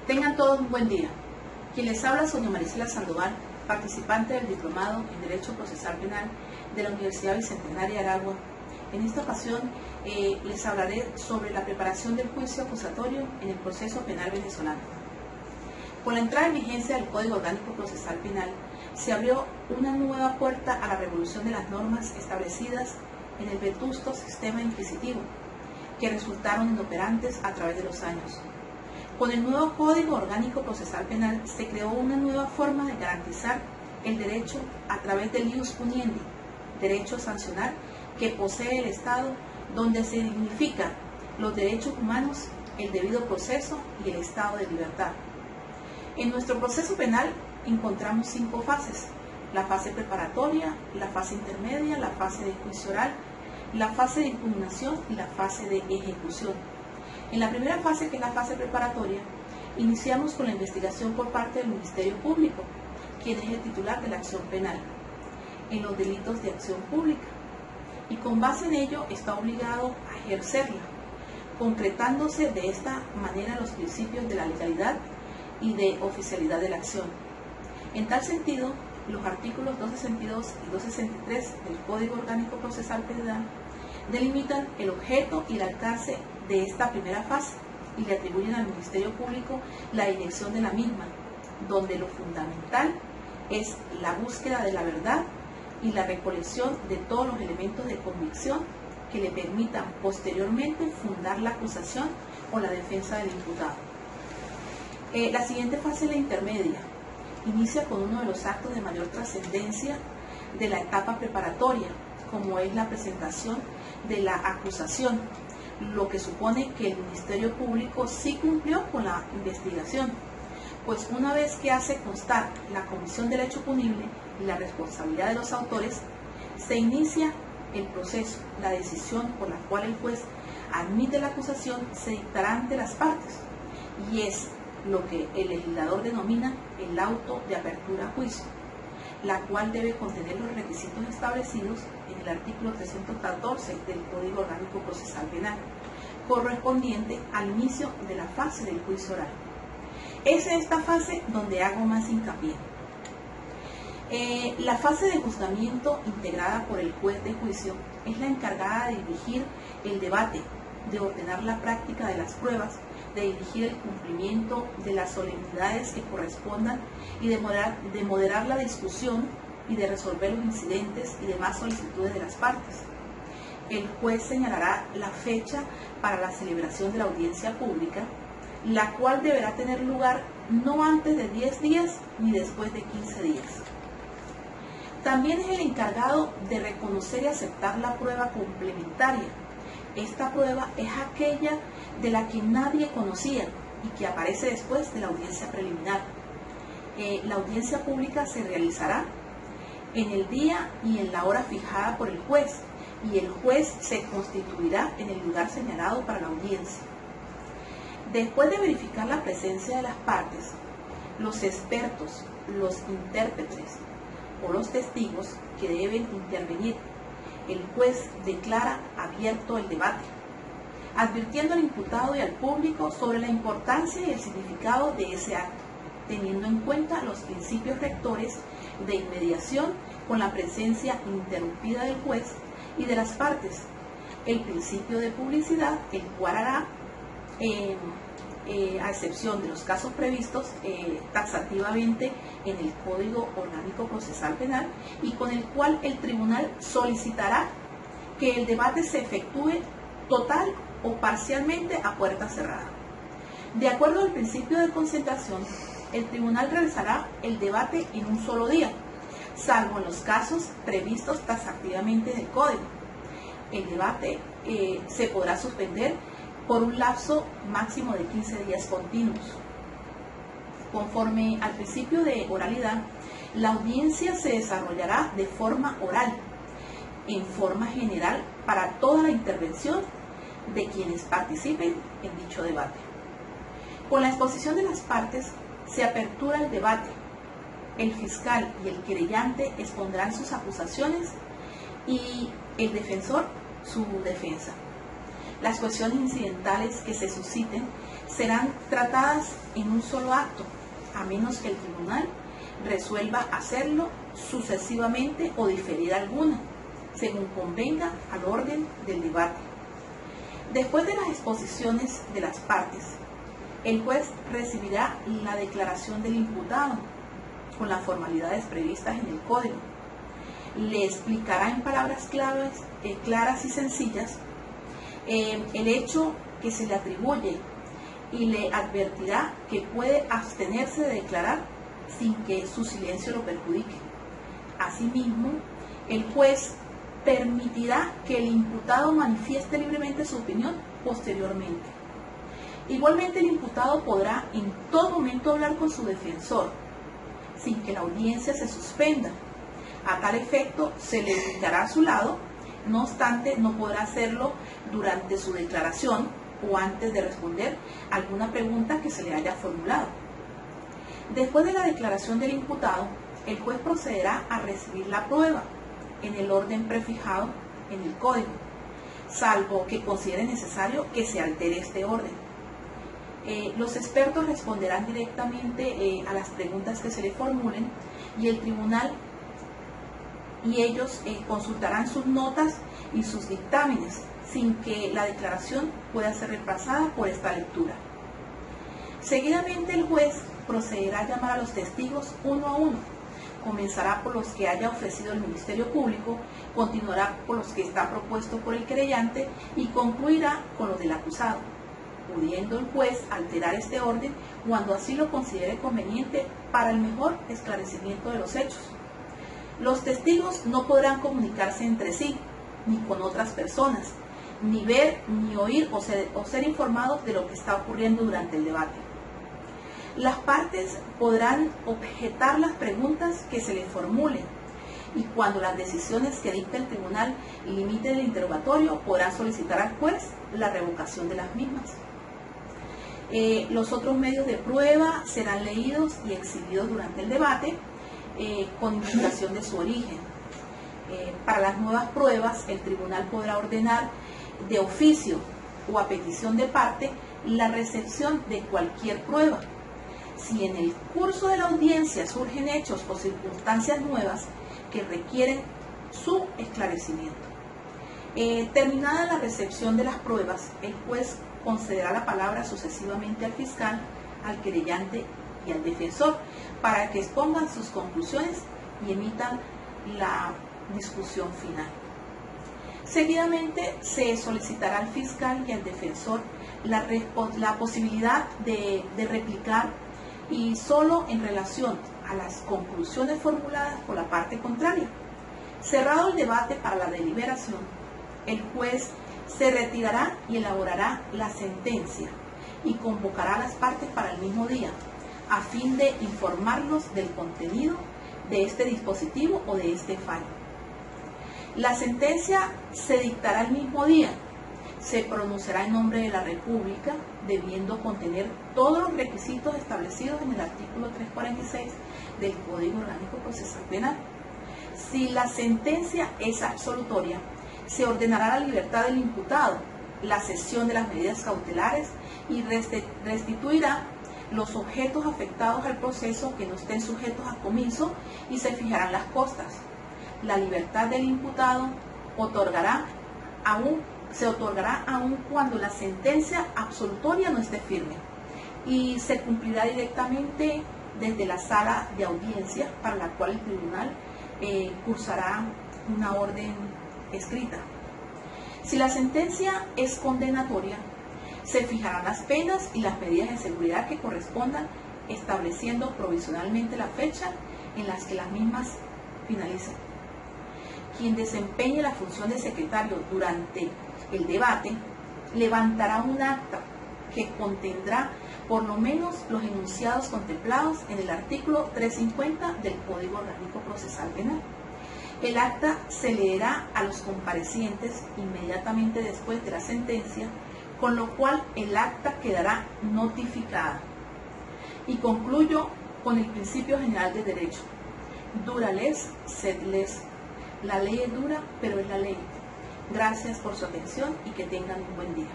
Tengan todos un buen día. Quien les habla es doña Marisela Sandoval, participante del Diplomado en Derecho Procesal Penal de la Universidad Bicentenaria de Aragua. En esta ocasión les hablaré sobre la preparación del juicio acusatorio en el proceso penal venezolano. Con la entrada en vigencia del Código Orgánico Procesal Penal, se abrió una nueva puerta a la revolución de las normas establecidas en el vetusto sistema inquisitivo, que resultaron inoperantes a través de los años. Con el nuevo Código Orgánico Procesal Penal se creó una nueva forma de garantizar el derecho a través del ius puniendi, derecho a sancionar que posee el Estado, donde se dignifican los derechos humanos, el debido proceso y el estado de libertad. En nuestro proceso penal encontramos 5 fases: la fase preparatoria, la fase intermedia, la fase de juicio oral, la fase de impugnación y la fase de ejecución. En la primera fase, que es la fase preparatoria, iniciamos con la investigación por parte del Ministerio Público, quien es el titular de la acción penal, en los delitos de acción pública, y con base en ello está obligado a ejercerla, concretándose de esta manera los principios de la legalidad y de oficialidad de la acción. En tal sentido, los artículos 262 y 263 del Código Orgánico Procesal Penal delimitan el objeto y el alcance de esta primera fase y le atribuyen al Ministerio Público la dirección de la misma, donde lo fundamental es la búsqueda de la verdad y la recolección de todos los elementos de convicción que le permitan posteriormente fundar la acusación o la defensa del imputado. La siguiente fase es la intermedia. Inicia con uno de los actos de mayor trascendencia de la etapa preparatoria, como es la presentación de la acusación, lo que supone que el Ministerio Público sí cumplió con la investigación, pues una vez que hace constar la comisión del hecho punible y la responsabilidad de los autores, se inicia el proceso. La decisión por la cual el juez admite la acusación se dictará ante las partes y es lo que el legislador denomina el auto de apertura a juicio, la cual debe contener los requisitos establecidos en el artículo 314 del Código Orgánico Procesal Penal, correspondiente al inicio de la fase del juicio oral. Es en esta fase donde hago más hincapié. La fase de juzgamiento, integrada por el juez de juicio, es la encargada de dirigir el debate, de ordenar la práctica de las pruebas, de dirigir el cumplimiento de las solemnidades que correspondan y de moderar la discusión y de resolver los incidentes y demás solicitudes de las partes. El juez señalará la fecha para la celebración de la audiencia pública, la cual deberá tener lugar no antes de 10 días ni después de 15 días. También es el encargado de reconocer y aceptar la prueba complementaria. Esta prueba es aquella de la que nadie conocía y que aparece después de la audiencia preliminar. La audiencia pública se realizará en el día y en la hora fijada por el juez, y el juez se constituirá en el lugar señalado para la audiencia. Después de verificar la presencia de las partes, los expertos, los intérpretes o los testigos que deben intervenir, el juez declara abierto el debate, advirtiendo al imputado y al público sobre la importancia y el significado de ese acto, teniendo en cuenta los principios rectores de inmediación con la presencia ininterrumpida del juez y de las partes, el principio de publicidad, el cual hará, a excepción de los casos previstos taxativamente en el Código Orgánico Procesal Penal, y con el cual el tribunal solicitará que el debate se efectúe total o parcialmente a puerta cerrada. De acuerdo al principio de concentración, el tribunal realizará el debate en un solo día, salvo en los casos previstos taxativamente en el Código. El debate se podrá suspender por un lapso máximo de 15 días continuos. Conforme al principio de oralidad, la audiencia se desarrollará de forma oral, en forma general para toda la intervención de quienes participen en dicho debate. Con la exposición de las partes se apertura el debate. El fiscal y el querellante expondrán sus acusaciones y el defensor su defensa. Las cuestiones incidentales que se susciten serán tratadas en un solo acto, a menos que el tribunal resuelva hacerlo sucesivamente o diferir alguna, según convenga al orden del debate. Después de las exposiciones de las partes, el juez recibirá la declaración del imputado con las formalidades previstas en el Código. Le explicará en palabras claras y sencillas el hecho que se le atribuye y le advertirá que puede abstenerse de declarar sin que su silencio lo perjudique. Asimismo, el juez permitirá que el imputado manifieste libremente su opinión posteriormente. Igualmente, el imputado podrá en todo momento hablar con su defensor, sin que la audiencia se suspenda. A tal efecto, se le indicará a su lado, no obstante, no podrá hacerlo durante su declaración o antes de responder alguna pregunta que se le haya formulado. Después de la declaración del imputado, el juez procederá a recibir la prueba en el orden prefijado en el Código, salvo que considere necesario que se altere este orden. Los expertos responderán directamente a las preguntas que se le formulen y el tribunal y ellos consultarán sus notas y sus dictámenes sin que la declaración pueda ser reemplazada por esta lectura. Seguidamente el juez procederá a llamar a los testigos uno a uno. Comenzará por los que haya ofrecido el Ministerio Público, continuará por los que está propuesto por el querellante y concluirá con los del acusado, pudiendo el juez alterar este orden cuando así lo considere conveniente para el mejor esclarecimiento de los hechos. Los testigos no podrán comunicarse entre sí, ni con otras personas, ni ver, ni oír o ser informados de lo que está ocurriendo durante el debate. Las partes podrán objetar las preguntas que se les formulen y cuando las decisiones que dicta el tribunal limiten el interrogatorio, podrán solicitar al juez la revocación de las mismas. Los otros medios de prueba serán leídos y exhibidos durante el debate con indicación de su origen. Para las nuevas pruebas, el tribunal podrá ordenar de oficio o a petición de parte la recepción de cualquier prueba. Si en el curso de la audiencia surgen hechos o circunstancias nuevas que requieren su esclarecimiento. Terminada la recepción de las pruebas, el juez concederá la palabra sucesivamente al fiscal, al querellante y al defensor para que expongan sus conclusiones y emitan la discusión final. Seguidamente se solicitará al fiscal y al defensor la posibilidad de replicar y solo en relación a las conclusiones formuladas por la parte contraria. Cerrado el debate para la deliberación, el juez se retirará y elaborará la sentencia y convocará a las partes para el mismo día, a fin de informarlos del contenido de este dispositivo o de este fallo. La sentencia se dictará el mismo día. Se pronunciará en nombre de la República, debiendo contener todos los requisitos establecidos en el artículo 346 del Código Orgánico Procesal Penal. Si la sentencia es absolutoria, se ordenará la libertad del imputado, la cesión de las medidas cautelares y restituirá los objetos afectados al proceso que no estén sujetos a comiso y se fijarán las costas. La libertad del imputado se otorgará aún cuando la sentencia absolutoria no esté firme y se cumplirá directamente desde la sala de audiencia para la cual el tribunal cursará una orden escrita. Si la sentencia es condenatoria, se fijarán las penas y las medidas de seguridad que correspondan, estableciendo provisionalmente la fecha en las que las mismas finalicen. Quien desempeñe la función de secretario durante el debate levantará un acta que contendrá por lo menos los enunciados contemplados en el artículo 350 del Código Orgánico Procesal Penal. El acta se leerá a los comparecientes inmediatamente después de la sentencia, con lo cual el acta quedará notificada. Y concluyo con el principio general de derecho. Dura les, sed les. La ley es dura, pero es la ley. Gracias por su atención y que tengan un buen día.